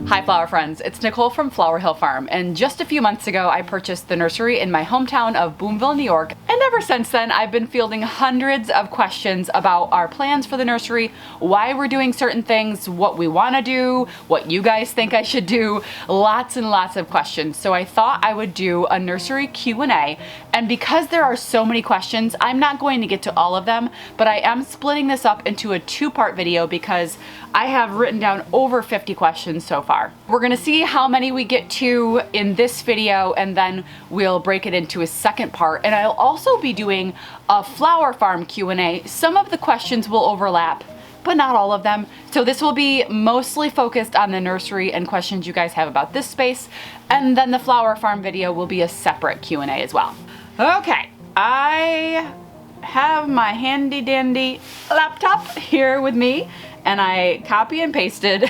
Hi flower friends, it's Nicole from Flower Hill Farm, and just a few months ago I purchased the nursery in my hometown of Boonville, New York, and ever since then I've been fielding hundreds of questions about our plans for the nursery, why we're doing certain things, what we want to do, what you guys think I should do, lots and lots of questions. So I thought I would do a nursery Q&A, and because there are so many questions, I'm not going to get to all of them, but I am splitting this up into a two-part video because I have written down over 50 questions so far. We're gonna see how many we get to in this video, and then we'll break it into a second part. And I'll also be doing a flower farm Q&A. Some of the questions will overlap, but not all of them. So this will be mostly focused on the nursery and questions you guys have about this space. And then the flower farm video will be a separate Q&A as well. Okay, I have my handy dandy laptop here with me, and I copy and pasted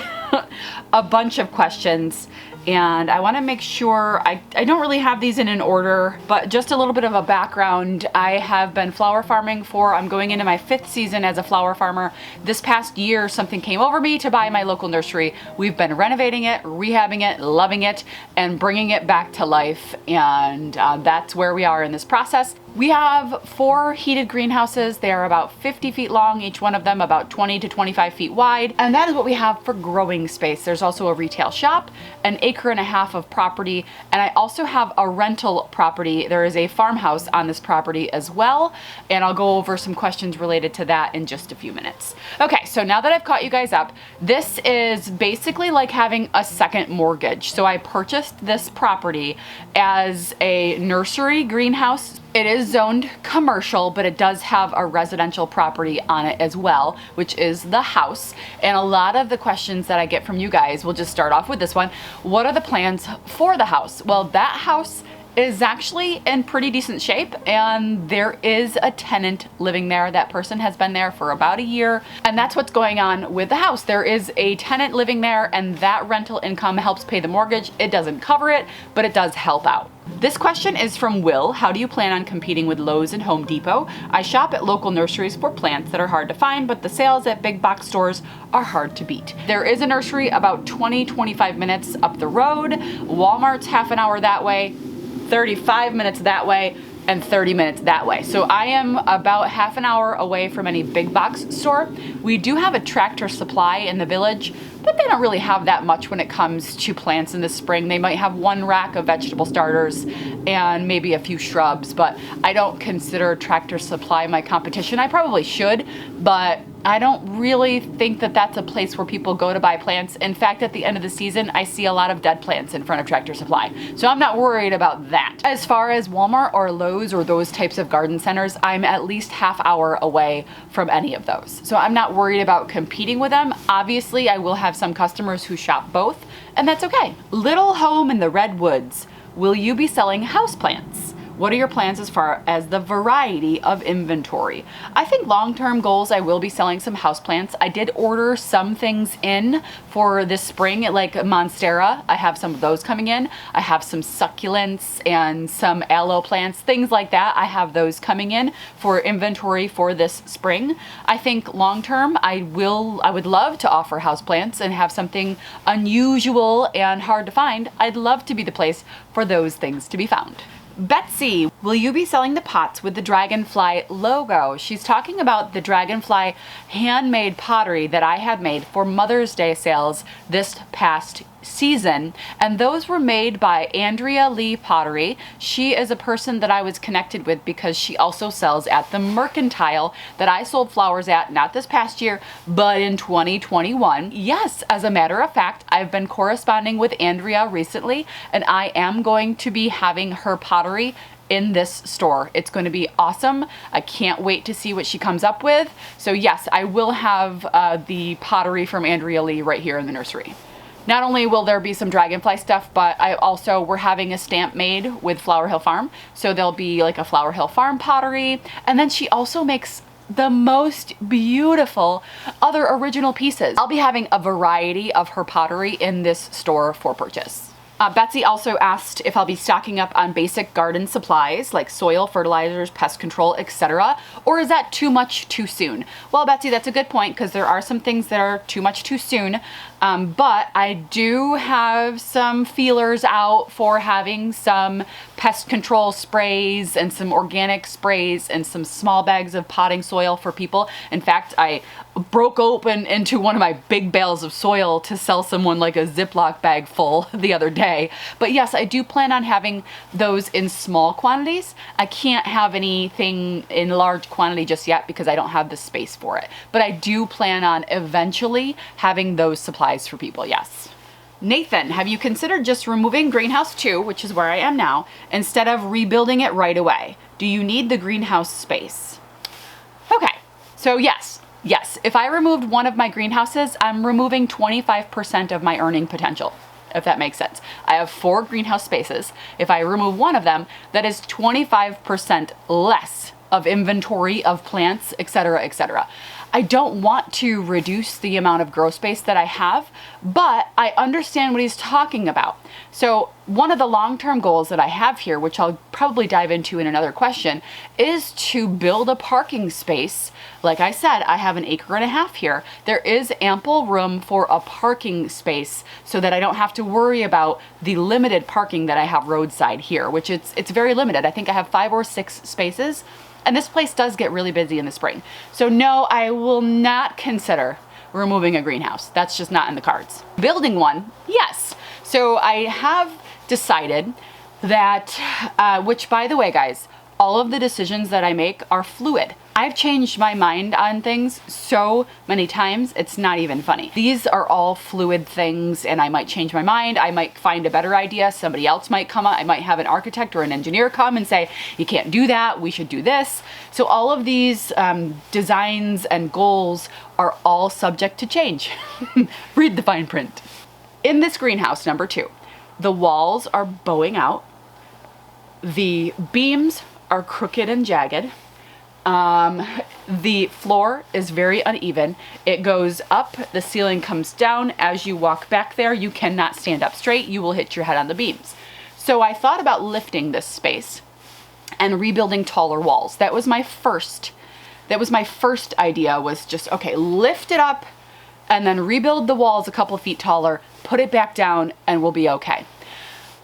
a bunch of questions, and I want to make sure I don't really have these in an order, but just a little bit of a background. I have been flower farming I'm going into my 5th season as a flower farmer. This past year, something came over me to buy my local nursery. We've been renovating it, rehabbing it, loving it, and bringing it back to life, and that's where we are in this process. We have 4 heated greenhouses. They are about 50 feet long, each one of them about 20 to 25 feet wide. And that is what we have for growing space. There's also a retail shop, an acre and a half of property, and I also have a rental property. There is a farmhouse on this property as well, and I'll go over some questions related to that in just a few minutes. Okay, so now that I've caught you guys up, this is basically like having a second mortgage. So I purchased this property as a nursery greenhouse. It is zoned commercial, but it does have a residential property on it as well, which is the house. And a lot of the questions that I get from you guys, we'll just start off with this one. What are the plans for the house? Well, that house is actually in pretty decent shape, and there is a tenant living there. That person has been there for about a year, and that's what's going on with the house. There is a tenant living there, and that rental income helps pay the mortgage. It doesn't cover it, but it does help out. This question is from Will. How do you plan on competing with Lowe's and Home Depot? I shop at local nurseries for plants that are hard to find, but the sales at big box stores are hard to beat. There is a nursery about 20-25 minutes up the road. Walmart's half an hour that way, 35 minutes that way, and 30 minutes that way. So I am about half an hour away from any big box store. We do have a Tractor Supply in the village, but they don't really have that much when it comes to plants in the spring. They might have 1 rack of vegetable starters and maybe a few shrubs, but I don't consider Tractor Supply my competition. I probably should, but I don't really think that that's a place where people go to buy plants. In fact, at the end of the season, I see a lot of dead plants in front of Tractor Supply. So I'm not worried about that. As far as Walmart or Lowe's or those types of garden centers, I'm at least half hour away from any of those. So I'm not worried about competing with them. Obviously, I will have some customers who shop both, and that's okay. Little home in the redwoods. Will you be selling houseplants? What are your plans as far as the variety of inventory? I think long-term goals, I will be selling some houseplants. I did order some things in for this spring, like Monstera. I have some of those coming in. I have some succulents and some aloe plants, things like that. I have those coming in for inventory for this spring. I think long-term, I would love to offer houseplants and have something unusual and hard to find. I'd love to be the place for those things to be found. Betsy, will you be selling the pots with the Dragonfly logo? She's talking about the Dragonfly handmade pottery that I had made for Mother's Day sales this past season, and those were made by Andrea Lee Pottery. She is a person that I was connected with because she also sells at the Mercantile that I sold flowers at, not this past year, but in 2021. Yes, as a matter of fact, I've been corresponding with Andrea recently, and I am going to be having her pottery in this store. It's going to be awesome. I can't wait to see what she comes up with. So yes, I will have the pottery from Andrea Lee right here in the nursery. Not only will there be some Dragonfly stuff, but we're having a stamp made with Flower Hill Farm. So there'll be like a Flower Hill Farm pottery. And then she also makes the most beautiful other original pieces. I'll be having a variety of her pottery in this store for purchase. Betsy also asked if I'll be stocking up on basic garden supplies like soil, fertilizers, pest control, etc. Or is that too much too soon? Well, Betsy, that's a good point because there are some things that are too much too soon. But I do have some feelers out for having some pest control sprays and some organic sprays and some small bags of potting soil for people. In fact, I broke open into one of my big bales of soil to sell someone like a Ziploc bag full the other day. But yes, I do plan on having those in small quantities. I can't have anything in large quantity just yet because I don't have the space for it. But I do plan on eventually having those supplies for people, yes. Nathan, have you considered just removing greenhouse 2, which is where I am now, instead of rebuilding it right away? Do you need the greenhouse space? Okay, so yes, if I removed one of my greenhouses, I'm removing 25% of my earning potential, if that makes sense. I have 4 greenhouse spaces. If I remove one of them, that is 25% less of inventory of plants, etc., etc. I don't want to reduce the amount of grow space that I have, but I understand what he's talking about. So one of the long-term goals that I have here, which I'll probably dive into in another question, is to build a parking space. Like I said, I have 1.5 acres here. There is ample room for a parking space so that I don't have to worry about the limited parking that I have roadside here, which it's very limited. I think I have 5 or 6 spaces. And this place does get really busy in the spring. So no, I will not consider removing a greenhouse. That's just not in the cards. Building one, yes. So I have decided that, which by the way, guys, all of the decisions that I make are fluid. I've changed my mind on things so many times, it's not even funny. These are all fluid things and I might change my mind. I might find a better idea. Somebody else might come up. I might have an architect or an engineer come and say, you can't do that. We should do this. So all of these designs and goals are all subject to change. Read the fine print. In this greenhouse, number 2, the walls are bowing out. The beams are crooked and jagged. The floor is very uneven. It goes up, the ceiling comes down. As you walk back there, you cannot stand up straight. You will hit your head on the beams. So I thought about lifting this space and rebuilding taller walls. That was my first idea, was just, okay, lift it up and then rebuild the walls a couple of feet taller, put it back down, and we'll be okay.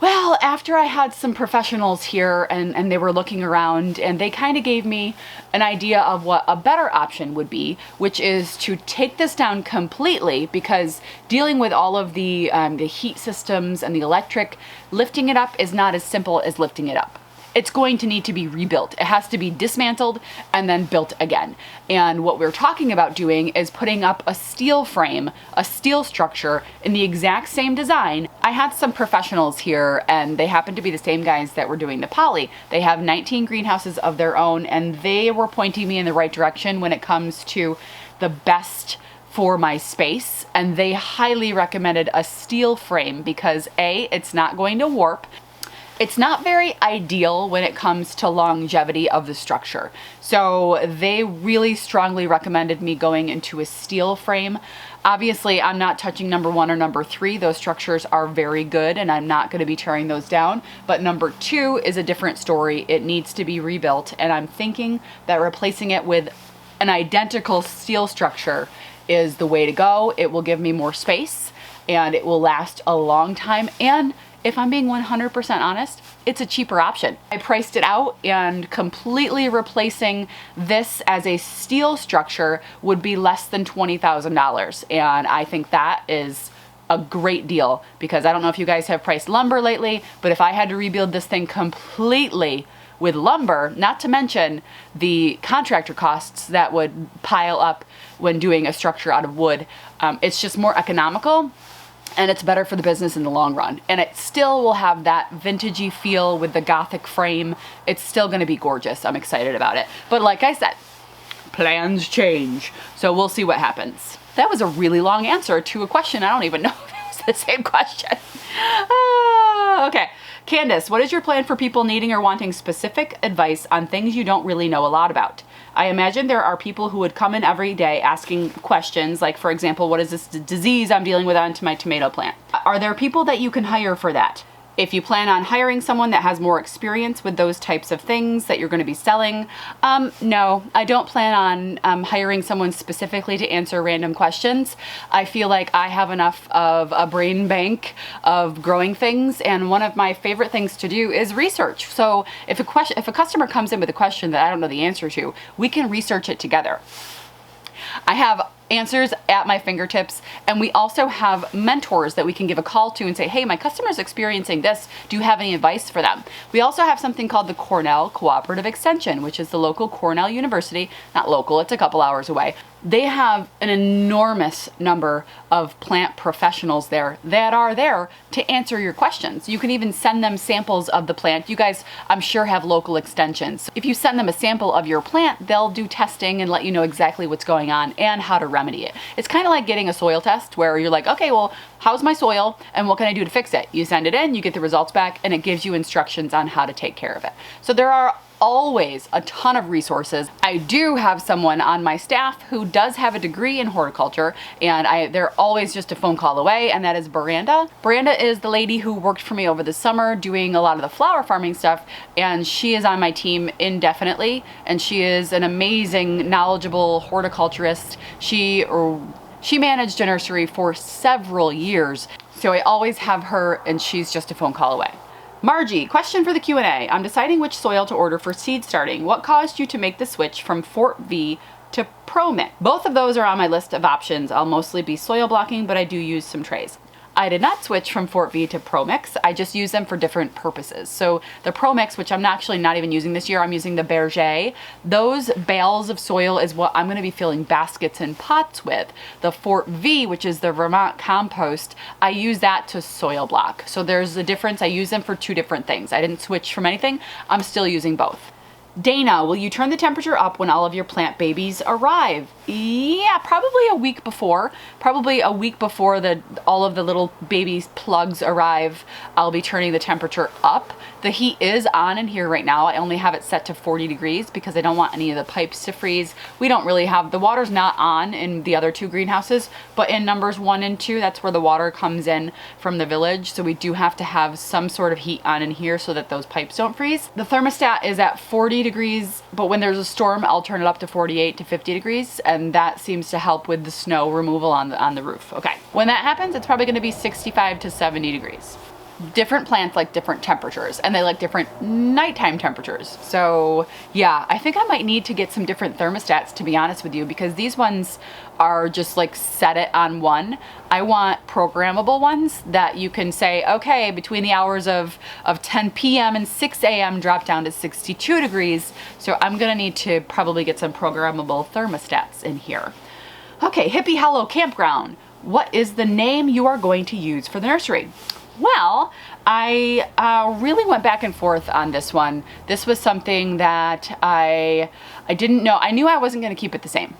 Well, after I had some professionals here and they were looking around and they kind of gave me an idea of what a better option would be, which is to take this down completely, because dealing with all of the heat systems and the electric, lifting it up is not as simple as lifting it up. It's going to need to be rebuilt. It has to be dismantled and then built again. And what we're talking about doing is putting up a steel frame, a steel structure in the exact same design. I had some professionals here and they happen to be the same guys that were doing the poly. They have 19 greenhouses of their own and they were pointing me in the right direction when it comes to the best for my space. And they highly recommended a steel frame because A, it's not going to warp. It's not very ideal when it comes to longevity of the structure. So they really strongly recommended me going into a steel frame. Obviously, I'm not touching number 1 or number 3. Those structures are very good and I'm not going to be tearing those down. But number 2 is a different story. It needs to be rebuilt. And I'm thinking that replacing it with an identical steel structure is the way to go. It will give me more space and it will last a long time. And if I'm being 100% honest, it's a cheaper option. I priced it out and completely replacing this as a steel structure would be less than $20,000. And I think that is a great deal because I don't know if you guys have priced lumber lately, but if I had to rebuild this thing completely with lumber, not to mention the contractor costs that would pile up when doing a structure out of wood, it's just more economical. And it's better for the business in the long run. And it still will have that vintagey feel with the Gothic frame. It's still gonna be gorgeous. I'm excited about it. But like I said, plans change. So we'll see what happens. That was a really long answer to a question. I don't even know if it was the same question. Okay. Candace, what is your plan for people needing or wanting specific advice on things you don't really know a lot about? I imagine there are people who would come in every day asking questions, like, for example, what is this disease I'm dealing with onto my tomato plant? Are there people that you can hire for that? If you plan on hiring someone that has more experience with those types of things that you're going to be selling, no, I don't plan on hiring someone specifically to answer random questions. I feel like I have enough of a brain bank of growing things, and one of my favorite things to do is research. So if a customer comes in with a question that I don't know the answer to, we can research it together. I have answers at my fingertips, and we also have mentors that we can give a call to and say, hey, my customer's experiencing this. Do you have any advice for them? We also have something called the Cornell Cooperative Extension, which is the local Cornell University. Not local, it's a couple hours away. They have an enormous number of plant professionals there that are there to answer your questions. You can even send them samples of the plant. You guys, I'm sure, have local extensions. If you send them a sample of your plant, they'll do testing and let you know exactly what's going on and how to remedy it. It's kind of like getting a soil test where you're like, okay, well, how's my soil and what can I do to fix it? You send it in, you get the results back, and it gives you instructions on how to take care of it. So there are always a ton of resources. I do have someone on my staff who does have a degree in horticulture, and they're always just a phone call away, and that is Miranda. Miranda is the lady who worked for me over the summer doing a lot of the flower farming stuff, and she is on my team indefinitely, and she is an amazing, knowledgeable horticulturist. She managed a nursery for several years, so I always have her, and she's just a phone call away. Margie, question for the Q&A. I'm deciding which soil to order for seed starting. What caused you to make the switch from Fort V to Pro Mix? Both of those are on my list of options. I'll mostly be soil blocking, but I do use some trays. I did not switch from Fort V to Pro Mix. I just use them for different purposes. So the Pro Mix, which I'm actually not even using this year, I'm using the Berger. Those bales of soil is what I'm gonna be filling baskets and pots with. The Fort V, which is the Vermont compost, I use that to soil block. So there's a difference. I use them for two different things. I didn't switch from anything. I'm still using both. Dana, will you turn the temperature up when all of your plant babies arrive? Yeah, probably a week before. Probably a week before all of the little babies' plugs arrive, I'll be turning the temperature up. The heat is on in here right now. I only have it set to 40 degrees because I don't want any of the pipes to freeze. We don't really have, the water's not on in the other two greenhouses, but in numbers 1 and 2, that's where the water comes in from the village. So we do have to have some sort of heat on in here so that those pipes don't freeze. The thermostat is at 40 degrees, but when there's a storm, I'll turn it up to 48 to 50 degrees, and that seems to help with the snow removal on the roof. Okay, when that happens, it's probably gonna be 65 to 70 degrees. Different plants like different temperatures, and they like different nighttime temperatures. So yeah, I think I might need to get some different thermostats, to be honest with you, because these ones are just like set it on 1. I want programmable ones that you can say, okay, between the hours of 10 p.m. and 6 a.m. drop down to 62 degrees. So I'm gonna need to probably get some programmable thermostats in here. Okay, Hippie Hollow Campground. What is the name you are going to use for the nursery? Well, I really went back and forth on this one. This was something that I didn't know. I knew I wasn't going to keep it the same.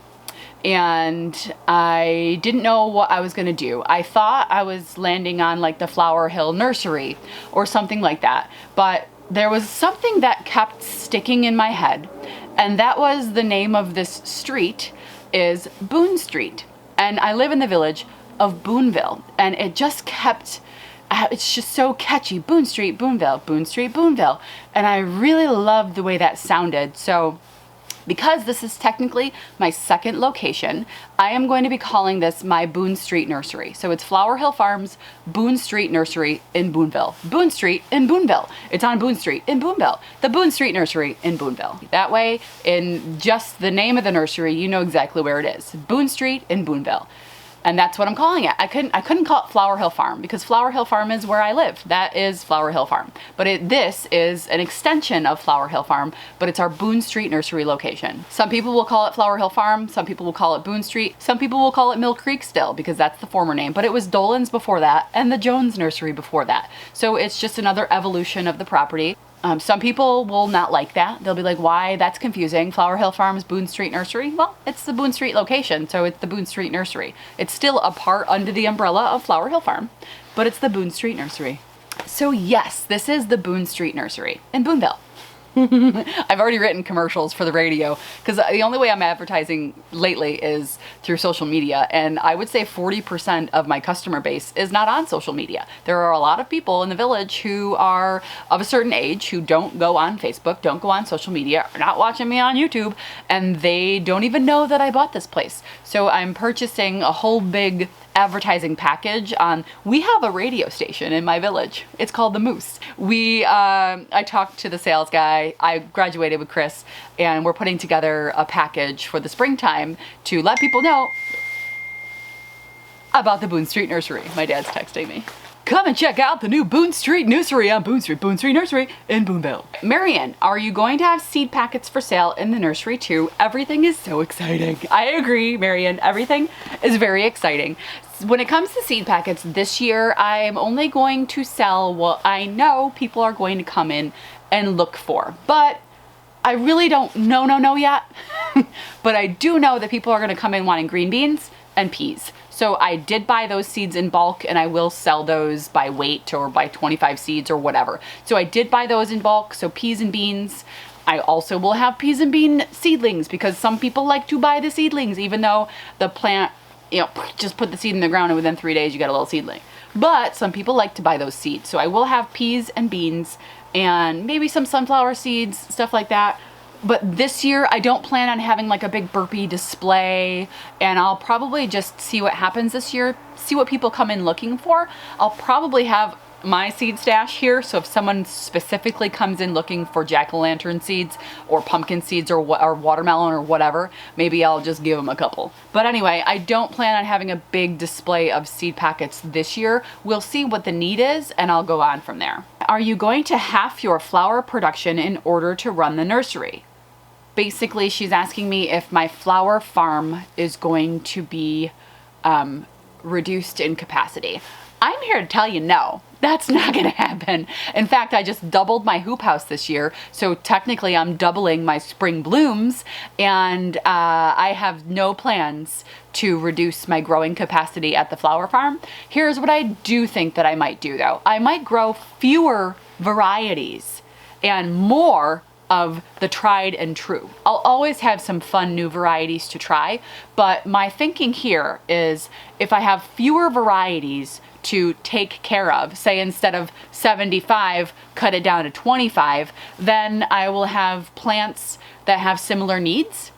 And I didn't know what I was going to do. I thought I was landing on like the Flower Hill Nursery or something like that. But there was something that kept sticking in my head. And that was the name of this street is Boone Street. And I live in the village of Boonville. And it just kept... it's just so catchy. Boone Street, Boonville, Boone Street, Boonville. And I really loved the way that sounded. So because this is technically my second location, I am going to be calling this my Boone Street Nursery. So it's Flower Hill Farms, Boone Street Nursery in Boonville. Boone Street in Boonville. It's on Boone Street in Boonville. The Boone Street Nursery in Boonville. That way, in just the name of the nursery, you know exactly where it is. Boone Street in Boonville. And that's what I'm calling it. I couldn't call it Flower Hill Farm because Flower Hill Farm is where I live. That is Flower Hill Farm. But this is an extension of Flower Hill Farm, but it's our Boone Street Nursery location. Some people will call it Flower Hill Farm. Some people will call it Boone Street. Some people will call it Mill Creek still because that's the former name. But it was Dolan's before that and the Jones Nursery before that. So it's just another evolution of the property. Some people will not like that. They'll be like, why? That's confusing. Flower Hill Farms, Boone Street Nursery. Well, it's the Boone Street location, so it's the Boone Street Nursery. It's still a part under the umbrella of Flower Hill Farm, but it's the Boone Street Nursery. So yes, this is the Boone Street Nursery in Boonville. I've already written commercials for the radio because the only way I'm advertising lately is through social media. And I would say 40% of my customer base is not on social media. There are a lot of people in the village who are of a certain age who don't go on Facebook, don't go on social media, are not watching me on YouTube, and they don't even know that I bought this place. So I'm purchasing a whole big advertising package on, we have a radio station in my village. It's called The Moose. I talked to the sales guy. I graduated with Chris, and we're putting together a package for the springtime to let people know about the Boone Street Nursery. My dad's texting me. Come and check out the new Boone Street Nursery on Boone Street Nursery in Boonville. Marion, are you going to have seed packets for sale in the nursery too? Everything is so exciting. I agree, Marion. Everything is very exciting. When it comes to seed packets this year, I'm only going to sell what I know people are going to come in and look for. But I really don't know yet. But I do know that people are going to come in wanting green beans and peas. So I did buy those seeds in bulk, and I will sell those by weight or by 25 seeds or whatever. So I did buy those in bulk, so peas and beans. I also will have peas and bean seedlings because some people like to buy the seedlings, even though the plant, just put the seed in the ground and within 3 days you got a little seedling. But some people like to buy those seeds. So I will have peas and beans and maybe some sunflower seeds, stuff like that. But this year, I don't plan on having like a big burpee display, and I'll probably just see what happens this year, see what people come in looking for. I'll probably have my seed stash here, so if someone specifically comes in looking for jack-o'-lantern seeds or pumpkin seeds or watermelon or whatever, maybe I'll just give them a couple. But anyway, I don't plan on having a big display of seed packets this year. We'll see what the need is, and I'll go on from there. Are you going to half your flower production in order to run the nursery? Basically, she's asking me if my flower farm is going to be reduced in capacity. I'm here to tell you no, that's not going to happen. In fact, I just doubled my hoop house this year, so technically I'm doubling my spring blooms, and I have no plans to reduce my growing capacity at the flower farm. Here's what I do think that I might do though. I might grow fewer varieties and more of the tried and true. I'll always have some fun new varieties to try, but my thinking here is if I have fewer varieties to take care of, say instead of 75, cut it down to 25, then I will have plants that have similar needs.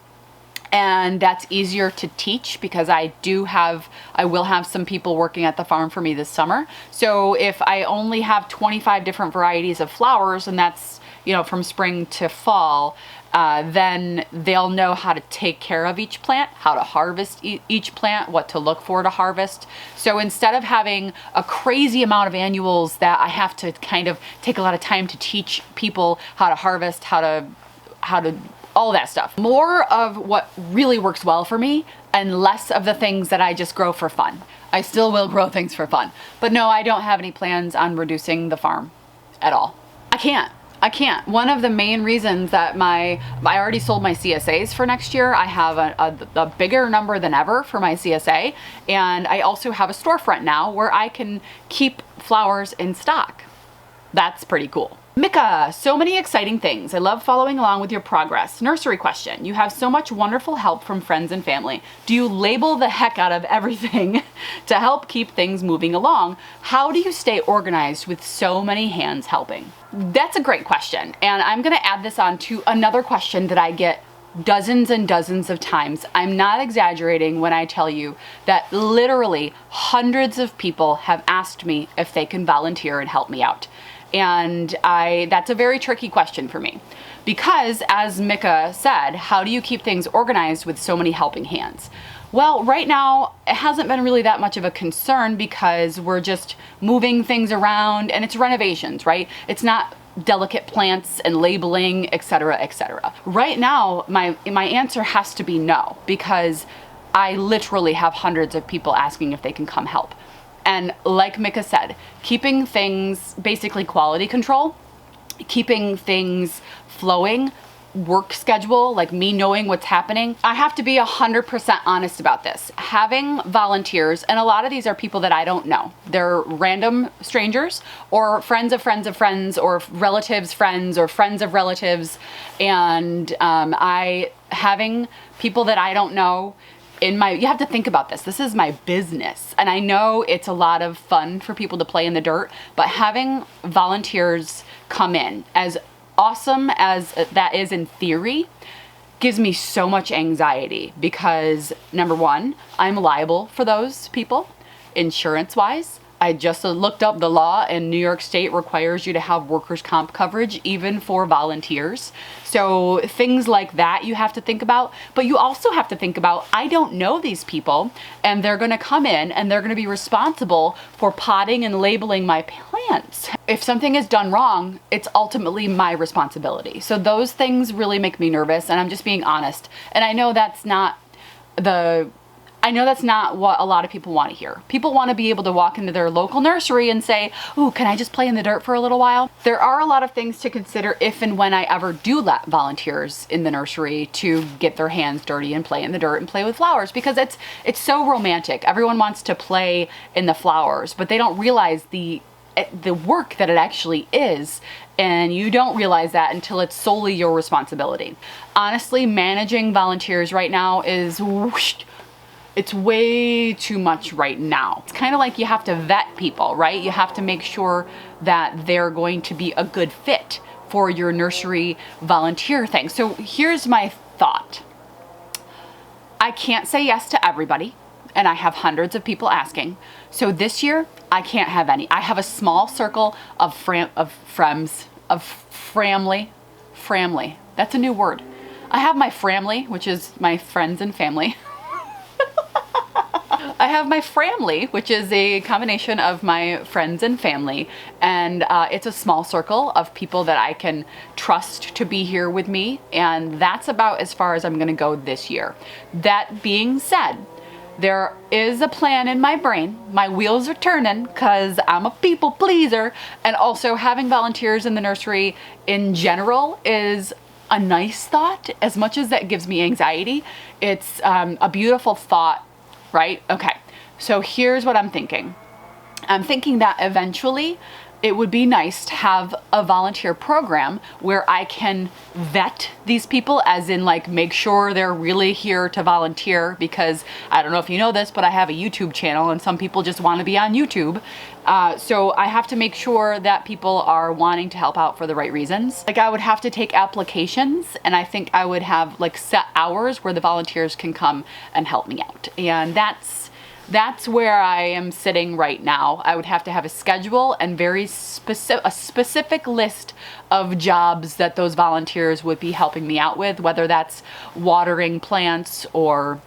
And that's easier to teach because I will have some people working at the farm for me this summer. So if I only have 25 different varieties of flowers, and that's from spring to fall, then they'll know how to take care of each plant, how to harvest each plant, what to look for to harvest. So instead of having a crazy amount of annuals that I have to kind of take a lot of time to teach people how to harvest, how to all that stuff. More of what really works well for me and less of the things that I just grow for fun. I still will grow things for fun. But no, I don't have any plans on reducing the farm at all. I can't. One of the main reasons that I already sold my CSAs for next year. I have a bigger number than ever for my CSA. And I also have a storefront now where I can keep flowers in stock. That's pretty cool. Mika, so many exciting things. I love following along with your progress. Nursery question. You have so much wonderful help from friends and family. Do you label the heck out of everything to help keep things moving along? How do you stay organized with so many hands helping? That's a great question. And I'm going to add this on to another question that I get dozens and dozens of times. I'm not exaggerating when I tell you that literally hundreds of people have asked me if they can volunteer and help me out. And that's a very tricky question for me because, as Mika said, how do you keep things organized with so many helping hands? Well, right now, it hasn't been really that much of a concern because we're just moving things around and it's renovations, right? It's not delicate plants and labeling, etc., etc. Right now, my answer has to be no because I literally have hundreds of people asking if they can come help. And like Mika said, keeping things, basically quality control, keeping things flowing work schedule, like me knowing what's happening, I have to be 100% honest about this. Having volunteers, and a lot of these are people that I don't know. They're random strangers or friends of friends of friends or relatives' friends or friends of relatives. And having people that I don't know you have to think about this. This is my business. And I know it's a lot of fun for people to play in the dirt, but having volunteers come in, as awesome as that is in theory, gives me so much anxiety because number one, I'm liable for those people insurance-wise. I just looked up the law, and New York State requires you to have workers' comp coverage even for volunteers. So things like that you have to think about, but you also have to think about, I don't know these people, and they're gonna come in and they're gonna be responsible for potting and labeling my plants. If something is done wrong, it's ultimately my responsibility. So those things really make me nervous, and I'm just being honest. And I know that's not what a lot of people want to hear. People want to be able to walk into their local nursery and say, ooh, can I just play in the dirt for a little while? There are a lot of things to consider if and when I ever do let volunteers in the nursery to get their hands dirty and play in the dirt and play with flowers, because it's so romantic. Everyone wants to play in the flowers, but they don't realize the work that it actually is. And you don't realize that until it's solely your responsibility. Honestly, managing volunteers right now is it's way too much right now. It's kind of like you have to vet people, right? You have to make sure that they're going to be a good fit for your nursery volunteer thing. So here's my thought. I can't say yes to everybody, and I have hundreds of people asking. So this year, I can't have any. I have a small circle of framly. That's a new word. I have my framly, which is my friends and family. I have my framly, which is a combination of my friends and family, and it's a small circle of people that I can trust to be here with me, and that's about as far as I'm gonna go this year. That being said, there is a plan in my brain. My wheels are turning because I'm a people pleaser, and also having volunteers in the nursery in general is a nice thought. As much as that gives me anxiety, it's a beautiful thought, right? Okay, so here's what I'm thinking. I'm thinking that eventually it would be nice to have a volunteer program where I can vet these people, as in like make sure they're really here to volunteer, because I don't know if you know this, but I have a YouTube channel and some people just want to be on YouTube. So I have to make sure that people are wanting to help out for the right reasons. Like I would have to take applications, and I think I would have like set hours where the volunteers can come and help me out. And that's where I am sitting right now. I would have to have a schedule and a specific list of jobs that those volunteers would be helping me out with, whether that's watering plants or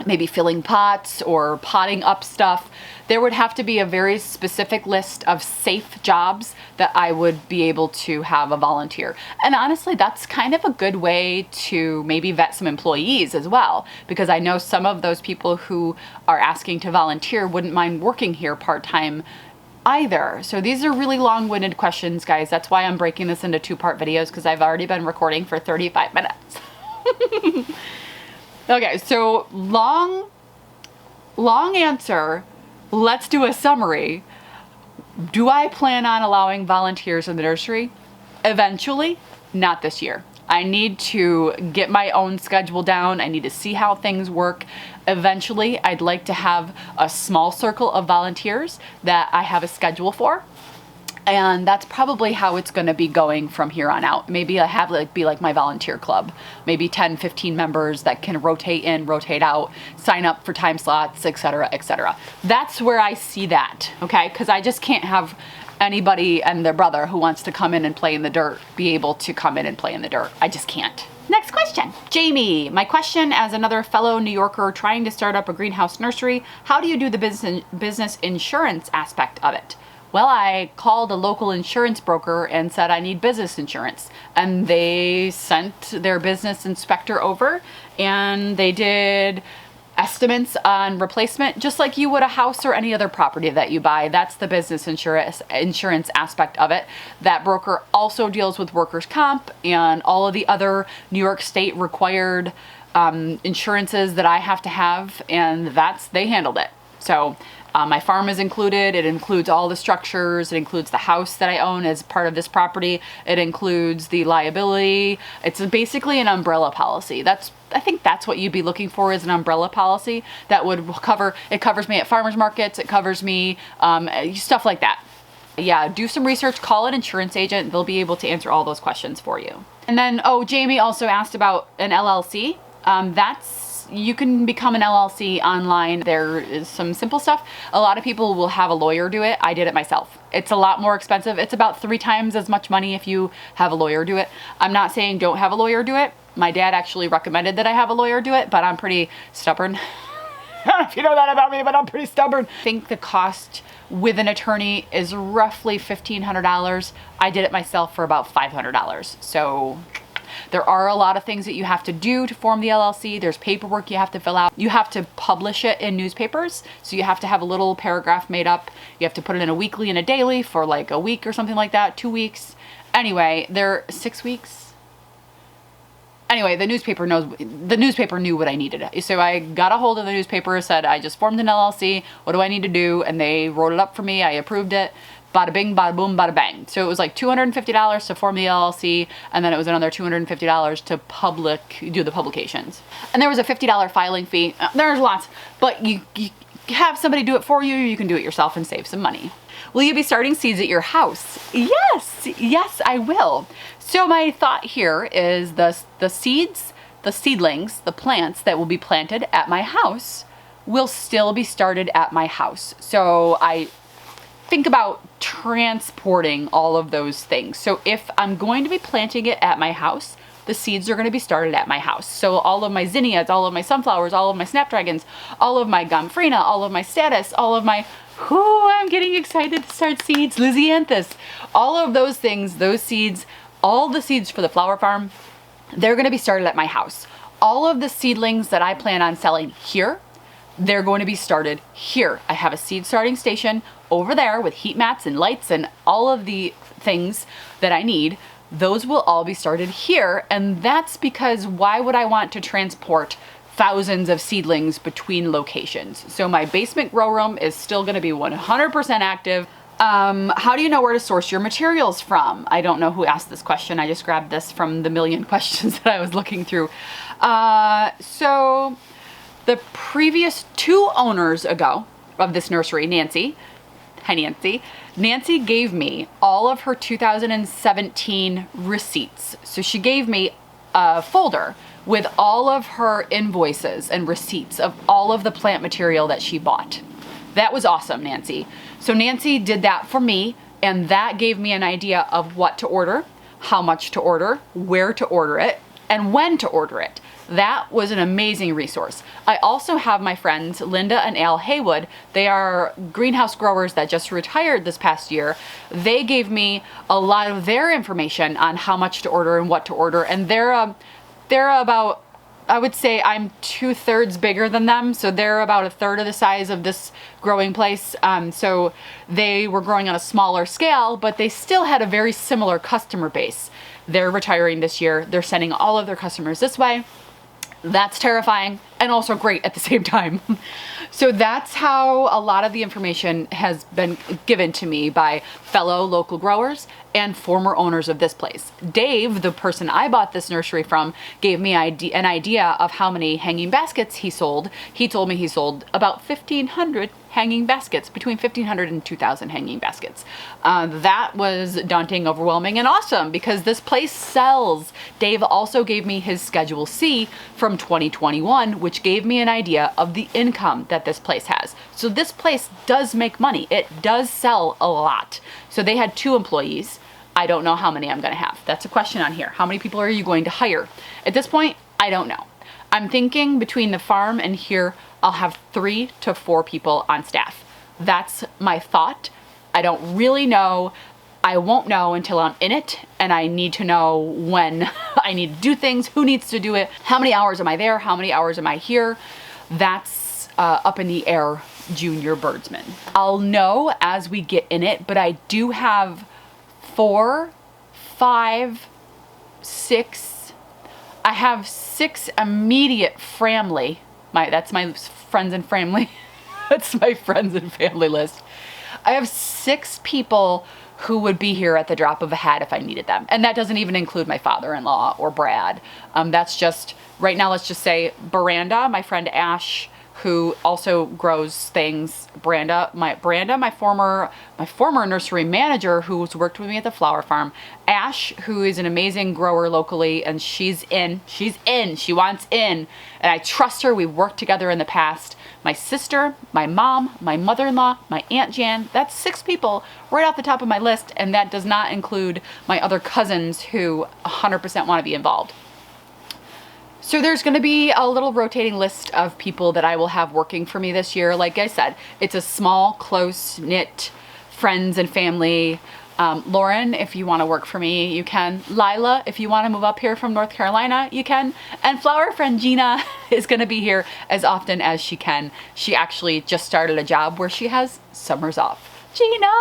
maybe filling pots or potting up stuff. There would have to be a very specific list of safe jobs that I would be able to have a volunteer. And honestly, that's kind of a good way to maybe vet some employees as well, because I know some of those people who are asking to volunteer wouldn't mind working here part-time either. So these are really long-winded questions, guys. That's why I'm breaking this into two-part videos, because I've already been recording for 35 minutes. Okay, so long answer. Let's do a summary. Do I plan on allowing volunteers in the nursery? Eventually, not this year. I need to get my own schedule down. I need to see how things work. Eventually, I'd like to have a small circle of volunteers that I have a schedule for. And that's probably how it's going to be going from here on out. Maybe I have be like my volunteer club, maybe 10, 15 members that can rotate in, rotate out, sign up for time slots, etc., etc. That's where I see that, okay? Because I just can't have anybody and their brother who wants to come in and play in the dirt be able to come in and play in the dirt. I just can't. Next question. Jamie, my question as another fellow New Yorker trying to start up a greenhouse nursery, how do you do the business insurance aspect of it? Well, I called a local insurance broker and said I need business insurance, and they sent their business inspector over, and they did estimates on replacement, just like you would a house or any other property that you buy. That's the business insurance aspect of it. That broker also deals with workers' comp and all of the other New York State required insurances that I have to have, and they handled it. So my farm is included. It includes all the structures. It includes the house that I own as part of this property. It includes the liability. It's basically an umbrella policy. I think that's what you'd be looking for, is an umbrella policy that would it covers me at farmers markets. It covers me, stuff like that. Yeah, do some research, call an insurance agent. They'll be able to answer all those questions for you. And then, Jamie also asked about an LLC. You can become an LLC online. There is some simple stuff. A lot of people will have a lawyer do it. I did it myself. It's a lot more expensive. It's about 3 times as much money if you have a lawyer do it. I'm not saying don't have a lawyer do it. My dad actually recommended that I have a lawyer do it, but I'm pretty stubborn. I don't know if you know that about me, but I'm pretty stubborn. I think the cost with an attorney is roughly $1,500. I did it myself for about $500. So there are a lot of things that you have to do to form the LLC. There's paperwork you have to fill out. You have to publish it in newspapers. So you have to have a little paragraph made up. You have to put it in a weekly and a daily for like a week or something like that, 2 weeks. Anyway, they're 6 weeks. Anyway, the newspaper knew what I needed. So I got a hold of the newspaper, said, I just formed an LLC. What do I need to do? And they wrote it up for me. I approved it. Bada bing, bada boom, bada bang. So it was like $250 to form the LLC, and then it was another $250 to do the publications. And there was a $50 filing fee. There's lots, but you have somebody do it for you. You can do it yourself and save some money. Will you be starting seeds at your house? Yes, I will. So my thought here is the seeds, the seedlings, the plants that will be planted at my house will still be started at my house. So I think about transporting all of those things. So if I'm going to be planting it at my house, the seeds are going to be started at my house. So all of my zinnias, all of my sunflowers, all of my snapdragons, all of my gomphrena, all of my status, all of my, I'm getting excited to start seeds, Lysianthus, all of those things, those seeds, all the seeds for the flower farm, they're going to be started at my house. All of the seedlings that I plan on selling here, they're going to be started here. I have a seed starting station over there with heat mats and lights and all of the things that I need. Those will all be started here. And that's because why would I want to transport thousands of seedlings between locations? So my basement grow room is still going to be 100% active. How do you know where to source your materials from? I don't know who asked this question. I just grabbed this from the million questions that I was looking through. So the previous 2 owners ago of this nursery, Nancy, hi Nancy, Nancy gave me all of her 2017 receipts. So she gave me a folder with all of her invoices and receipts of all of the plant material that she bought. That was awesome, Nancy. So Nancy did that for me, and that gave me an idea of what to order, how much to order, where to order it, and when to order it. That was an amazing resource. I also have my friends Linda and Al Haywood. They are greenhouse growers that just retired this past year. They gave me a lot of their information on how much to order and what to order, and they're about, I would say I'm 2/3 bigger than them. So they're about 1/3 of the size of this growing place. So they were growing on a smaller scale, but they still had a very similar customer base. They're retiring this year. They're sending all of their customers this way. That's terrifying and also great at the same time. So that's how a lot of the information has been given to me by fellow local growers and former owners of this place. Dave, the person I bought this nursery from, gave me an idea of how many hanging baskets he sold. He told me he sold about 1,500 hanging baskets, between 1,500 and 2,000 hanging baskets. That was daunting, overwhelming, and awesome because this place sells. Dave also gave me his Schedule C from 2021, which gave me an idea of the income that this place has. So this place does make money. It does sell a lot. So they had 2 employees. I don't know how many I'm going to have. That's a question on here. How many people are you going to hire? At this point, I don't know. I'm thinking between the farm and here, I'll have 3 to 4 people on staff. That's my thought. I don't really know. I won't know until I'm in it, and I need to know when I need to do things, who needs to do it, how many hours am I there, how many hours am I here. That's up in the air, junior birdsman. I'll know as we get in it, but I do have 4, 5, 6. I have 6 immediate family. That's my friends and family. That's my friends and family list. I have 6 people who would be here at the drop of a hat if I needed them. And that doesn't even include my father-in-law or Brad. That's just, right now, let's just say Miranda, my friend Ash, who also grows things. My former nursery manager who's worked with me at the flower farm. Ash, who is an amazing grower locally, and she wants in, and I trust her. We've worked together in the past. My sister, my mom, my mother-in-law, my Aunt Jan. That's 6 people right off the top of my list, and that does not include my other cousins who 100% want to be involved. So there's going to be a little rotating list of people that I will have working for me this year. Like I said, it's a small, close-knit friends and family. Lauren, if you want to work for me, you can. Lila, if you want to move up here from North Carolina, you can. And flower friend Gina is going to be here as often as she can. She actually just started a job where she has summers off. Gina,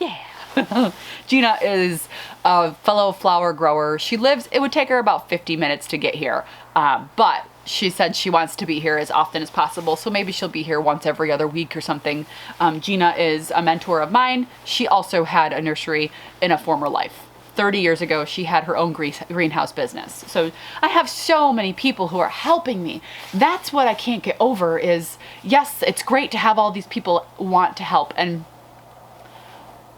yeah. Gina is a fellow flower grower. It would take her about 50 minutes to get here. But she said she wants to be here as often as possible. So maybe she'll be here once every other week or something. Gina is a mentor of mine. She also had a nursery in a former life. 30 years ago, she had her own greenhouse business. So I have so many people who are helping me. That's what I can't get over is, yes, it's great to have all these people want to help. And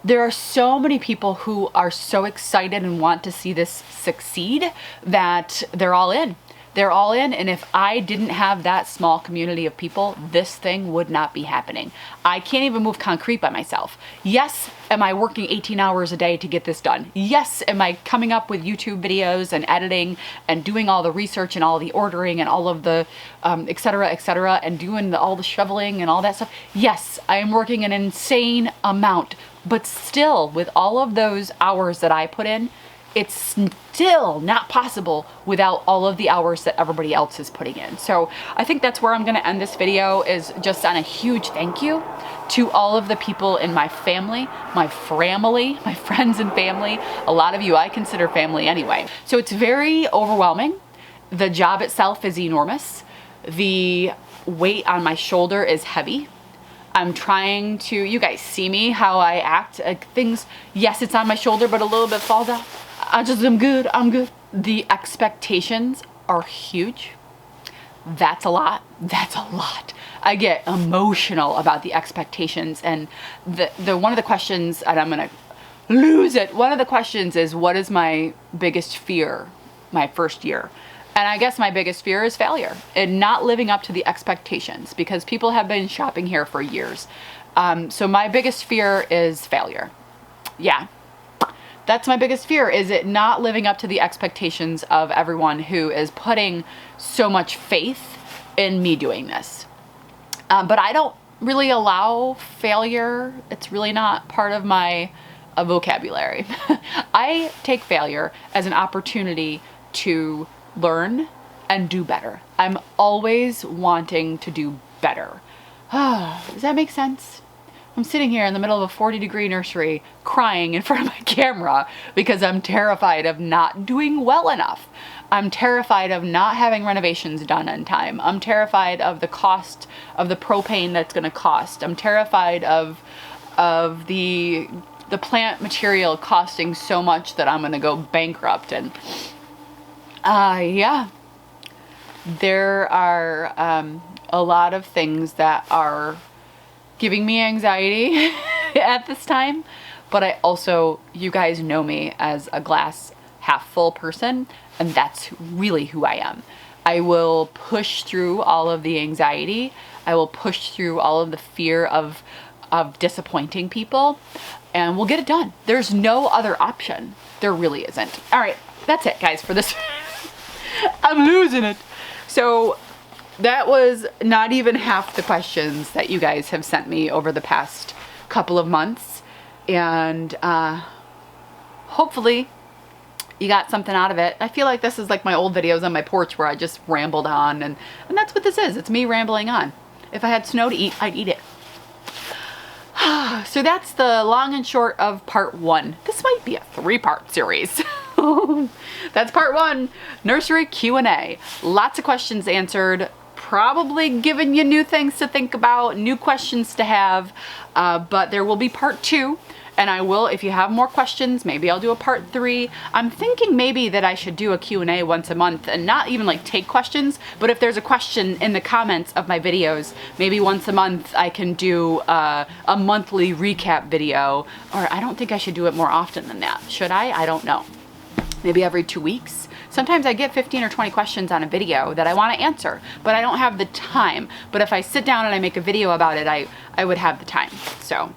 there are so many people who are so excited and want to see this succeed that they're all in. They're all in, and if I didn't have that small community of people, this thing would not be happening. I can't even move concrete by myself. Yes, am I working 18 hours a day to get this done? Yes, am I coming up with YouTube videos and editing and doing all the research and all the ordering and all of the et cetera, and doing all the shoveling and all that stuff? Yes, I am working an insane amount, but still, with all of those hours that I put in, it's still not possible without all of the hours that everybody else is putting in. So I think that's where I'm going to end this video, is just on a huge thank you to all of the people in my family, my friends and family. A lot of you I consider family anyway. So it's very overwhelming. The job itself is enormous. The weight on my shoulder is heavy. I'm trying to, you guys see me, how I act, things, yes, it's on my shoulder, but a little bit falls out. I'm good. The expectations are huge. That's a lot. I get emotional about the expectations, and the one of the questions, and I'm gonna lose it. One of the questions is, what is my biggest fear my first year? And I guess my biggest fear is failure and not living up to the expectations, because people have been shopping here for years. So my biggest fear is failure. Yeah. That's my biggest fear, is it not living up to the expectations of everyone who is putting so much faith in me doing this. But I don't really allow failure. It's really not part of my vocabulary. I take failure as an opportunity to learn and do better. I'm always wanting to do better. Does that make sense? I'm sitting here in the middle of a 40-degree nursery crying in front of my camera because I'm terrified of not doing well enough. I'm terrified of not having renovations done in time. I'm terrified of the cost of the propane that's going to cost. I'm terrified of the plant material costing so much that I'm going to go bankrupt. And yeah, there are a lot of things that are giving me anxiety at this time, but I also, you guys know me as a glass half full person, and that's really who I am. I will push through all of the anxiety. I will push through all of the fear of disappointing people, and we'll get it done. There's no other option. There really isn't. All right, that's it, guys, for this. I'm losing it. So that was not even half the questions that you guys have sent me over the past couple of months. And hopefully you got something out of it. I feel like this is like my old videos on my porch where I just rambled on, and that's what this is. It's me rambling on. If I had snow to eat, I'd eat it. So that's the long and short of part 1. This might be a 3-part series. That's part 1, Nursery Q A. Lots of questions answered, probably giving you new things to think about, new questions to have, but there will be part 2. And I will, if you have more questions, maybe I'll do a part 3. I'm thinking maybe that I should do a Q&A once a month and not even like take questions, but if there's a question in the comments of my videos, maybe once a month I can do a monthly recap video. Or I don't think I should do it more often than that. Should I? I don't know. Maybe every 2 weeks. Sometimes I get 15 or 20 questions on a video that I want to answer, but I don't have the time. But if I sit down and I make a video about it, I would have the time. So.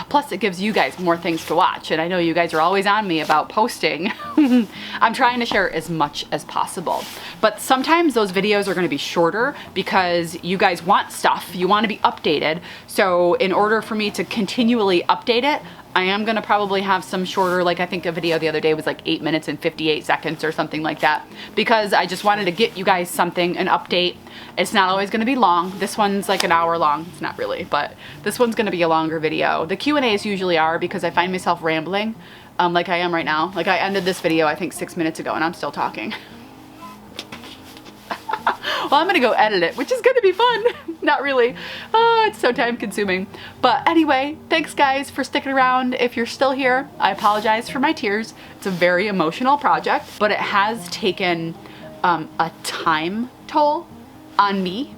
Plus it gives you guys more things to watch, and I know you guys are always on me about posting. I'm trying to share as much as possible, but sometimes those videos are going to be shorter because you guys want stuff, you want to be updated. So in order for me to continually update it, I am going to probably have some shorter, like I think a video the other day was like 8 minutes and 58 seconds or something like that, because I just wanted to get you guys something, an update. It's not always going to be long. This one's like an hour long. It's not really, but this one's going to be a longer video. The Q&As usually are, because I find myself rambling like I am right now. Like I ended this video I think 6 minutes ago and I'm still talking. Well, I'm gonna go edit it, which is gonna be fun. Not really. Oh, it's so time consuming. But anyway, thanks guys for sticking around. If you're still here, I apologize for my tears. It's a very emotional project, but it has taken a time toll on me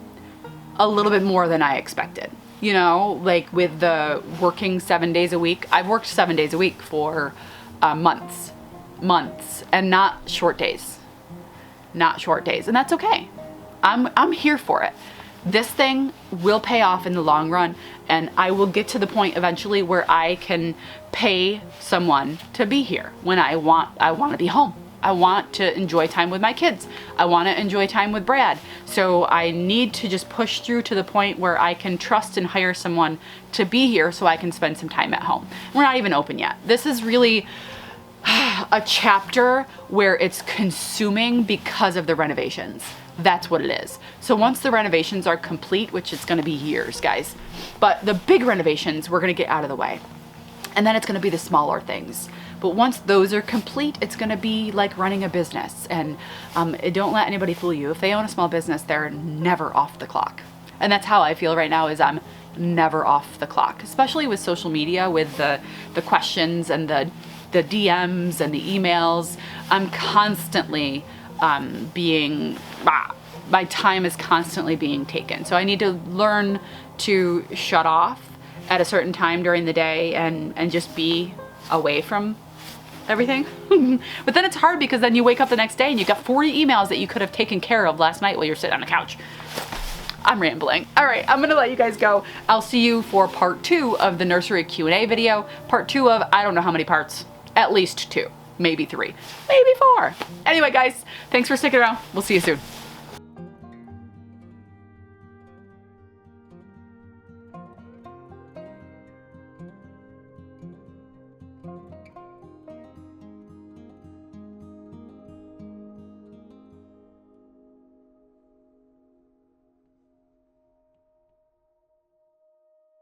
a little bit more than I expected. You know, like with the working 7 days a week, I've worked 7 days a week for months, and not short days. Not short days, and that's okay. I'm here for it. This thing will pay off in the long run, and I will get to the point eventually where I can pay someone to be here when I want to be home. I want to enjoy time with my kids. I want to enjoy time with Brad. So I need to just push through to the point where I can trust and hire someone to be here so I can spend some time at home. We're not even open yet. This is really a chapter where it's consuming because of the renovations. That's what it is. So once the renovations are complete, which it's gonna be years, guys, but the big renovations we're gonna get out of the way. And then it's gonna be the smaller things. But once those are complete, it's gonna be like running a business. And don't let anybody fool you. If they own a small business, they're never off the clock. And that's how I feel right now, is I'm never off the clock, especially with social media, with the questions and the DMs and the emails. I'm constantly my time is constantly being taken. So I need to learn to shut off at a certain time during the day and just be away from everything. But then it's hard, because then you wake up the next day and you've got 40 emails that you could have taken care of last night while you're sitting on the couch. I'm rambling. All right, I'm gonna let you guys go. I'll see you for part 2 of the Nursery Q&A video. Part 2 of, I don't know how many parts, at least 2, maybe 3, maybe 4. Anyway, guys, thanks for sticking around. We'll see you soon.